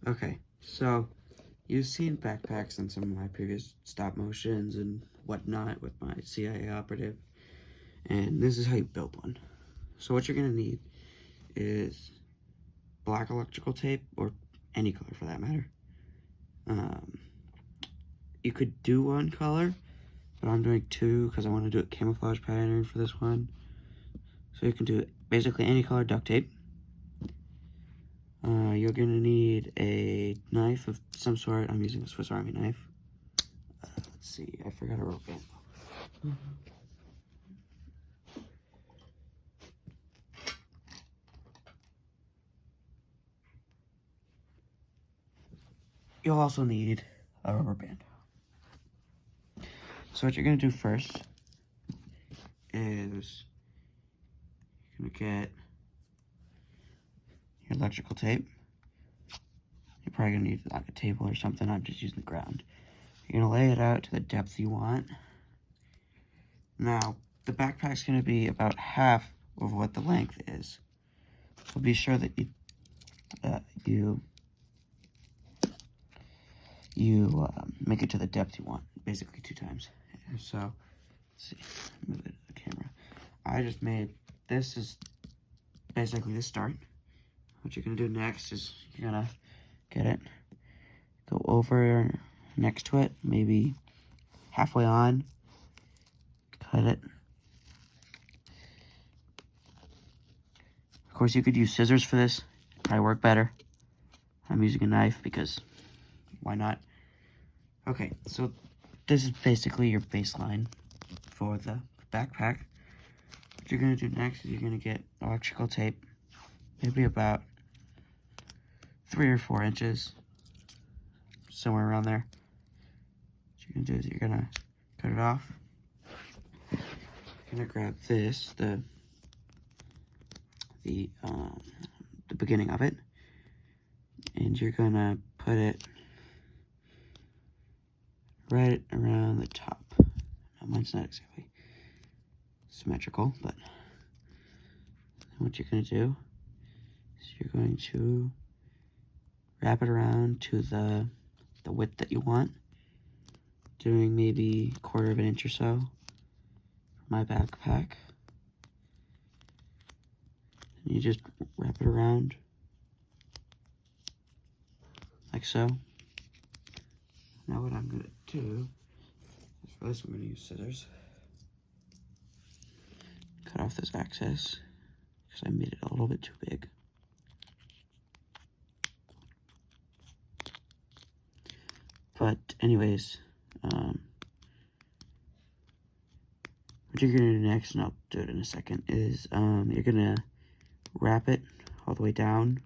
Okay, so you've seen backpacks in some of my previous stop motions and whatnot with my CIA operative, and this is how you build one. So what you're gonna need is black electrical tape, or any color for that matter. You could do one color, but I'm doing two because I want to do a camouflage pattern for this one. So you can do basically any color duct tape. You're gonna need a knife of some sort. I'm using a Swiss Army knife. Let's see, I forgot a rope band. You'll also need a rubber band. So what you're gonna do first is you're gonna get your electrical tape. You're probably gonna need like a table or something. I'm just using the ground. You're gonna lay it out to the depth you want. Now, the backpack's gonna be about half of what the length is. So be sure that you make it to the depth you want, basically 2 times. So, let's see, move it to the camera. I just made, this is basically the start. What you're gonna do next is you're gonna get it, go over next to it, maybe halfway on, cut it. Of course, you could use scissors for this, probably work better. I'm using a knife because why not? Okay, so this is basically your baseline for the backpack. What you're gonna do next is you're gonna get electrical tape, maybe about 3 or 4 inches, somewhere around there. What you're gonna do is you're gonna cut it off. You're gonna grab this, the beginning of it, and you're gonna put it right around the top. Now, mine's not exactly symmetrical, but what you're gonna do is you're going to wrap it around to the width that you want, doing maybe 1/4 of an inch or so for my backpack. And you just wrap it around like so. Now what I'm gonna do is, for this I'm gonna use scissors. Cut off this excess because I made it a little bit too big. But anyways, what you're gonna do next, and I'll do it in a second, is you're gonna wrap it all the way down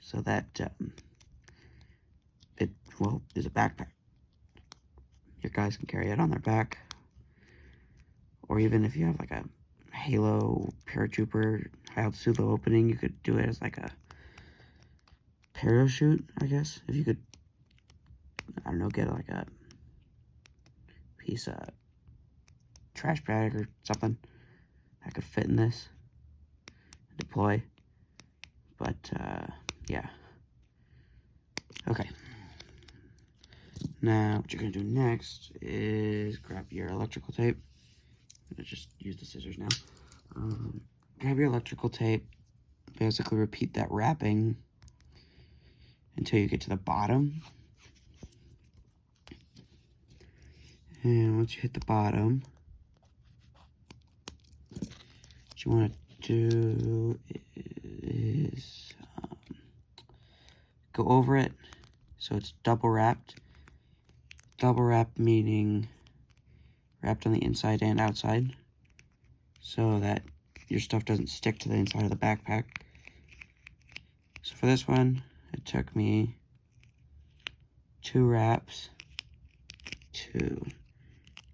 so that it, well, is a backpack. Your guys can carry it on their back, or even if you have like a Halo paratrooper high altitude low opening, you could do it as like a parachute, I guess. If you could, I don't know, get like a piece of trash bag or something that could fit in this, deploy. But yeah, okay. Now what you're gonna do next is grab your electrical tape. I'm gonna just use the scissors now. Grab your electrical tape, basically repeat that wrapping until you get to the bottom. And once you hit the bottom, what you want to do is go over it so it's double wrapped. Double wrapped meaning wrapped on the inside and outside, so that your stuff doesn't stick to the inside of the backpack. So for this one, it took me 2 wraps to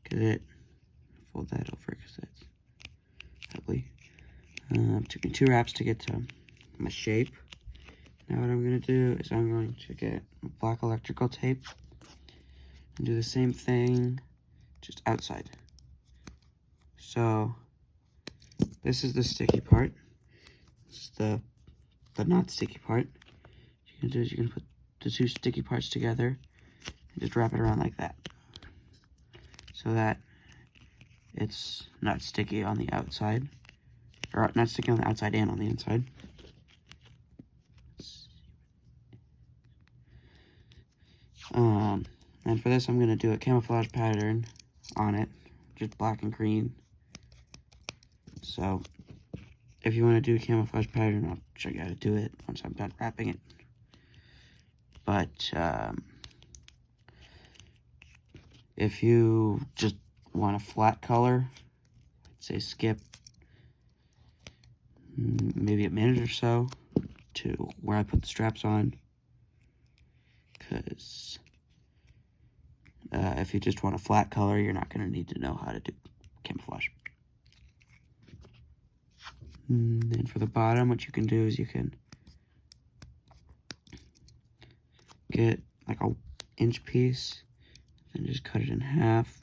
get it. Fold that over because that's ugly. Took me 2 wraps to get to my shape. Now what I'm going to do is I'm going to get black electrical tape and do the same thing, just outside. So this is the sticky part. This is the not sticky part. you're going to do is you're going to put the two sticky parts together and just wrap it around like that, so that it's not sticky on the outside, or not sticky on the outside and on the inside. And for this, I'm going to do a camouflage pattern on it, just black and green. So, if you want to do a camouflage pattern, I'll show you how to do it once I'm done wrapping it. But, if you just want a flat color, I'd say skip maybe a minute or so to where I put the straps on, because if you just want a flat color, you're not going to need to know how to do camouflage. And then for the bottom, what you can do is you can get like a inch piece and just cut it in half,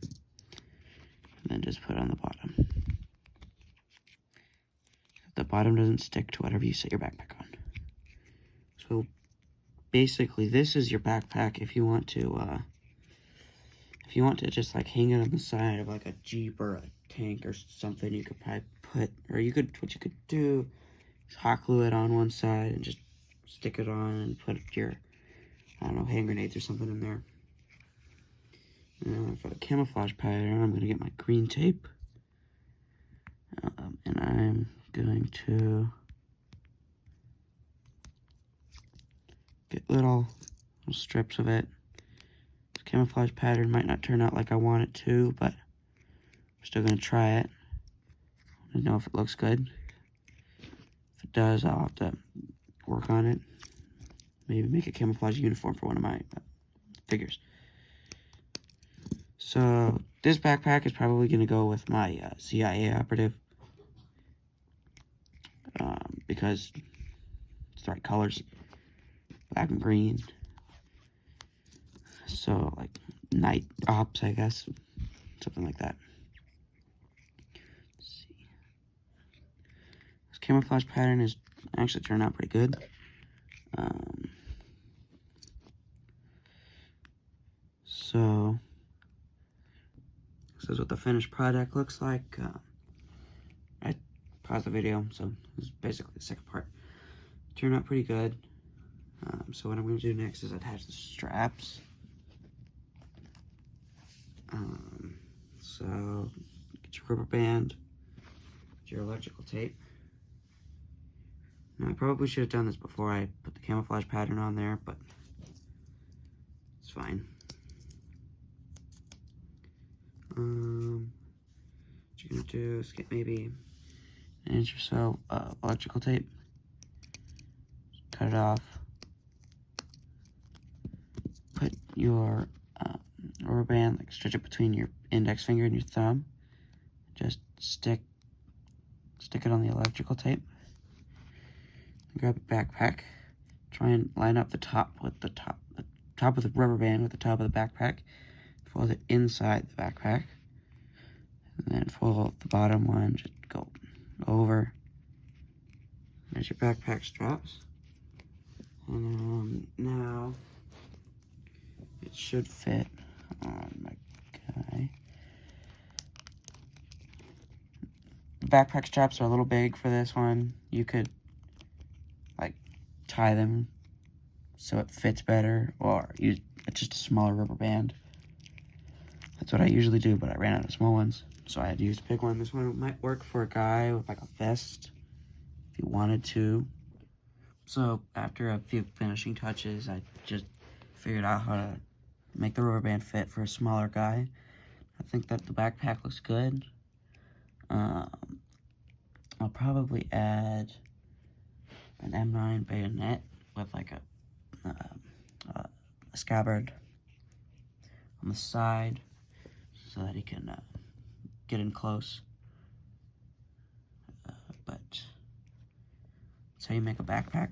and then just put it on the bottom. The bottom doesn't stick to whatever you set your backpack on. So basically, this is your backpack. If you want to just like hang it on the side of like a Jeep or a tank or something, you could probably put, or what you could do is hot glue it on one side and just stick it on and put your, I don't know, hand grenades or something in there. For the camouflage pattern, I'm going to get my green tape, and I'm going to get little strips of it. This camouflage pattern might not turn out like I want it to, but I'm still going to try it. I don't know if it looks good. If it does, I'll have to work on it. Maybe make a camouflage uniform for one of my figures. So this backpack is probably going to go with my CIA operative, because it's the right colors, black and green. So like night ops, I guess, something like that. Let's see. This camouflage pattern is actually turned out pretty good. So this is what the finished product looks like. I paused the video, so this is basically the second part. Turned out pretty good. So what I'm going to do next is attach the straps. So get your rubber band, get your electrical tape. Now I probably should have done this before I put the camouflage pattern on there, but it's fine. What you're going to do is get maybe an inch or so of electrical tape, cut it off, put your rubber band, like stretch it between your index finger and your thumb, just stick it on the electrical tape, grab a backpack, try and line up the top of the rubber band with the top of the backpack, fold it inside the backpack, and then fold the bottom one, just go over. There's your backpack straps. And now it should fit on my guy. The backpack straps are a little big for this one. You could like tie them so it fits better, or use just a smaller rubber band. That's what I usually do, but I ran out of small ones, so I had to use a big one. This one might work for a guy with like a vest if you wanted to. So after a few finishing touches, I just figured out how to make the rubber band fit for a smaller guy. I think that the backpack looks good. I'll probably add an M9 bayonet with like a scabbard on the side so that he can get in close. But that's how you make a backpack.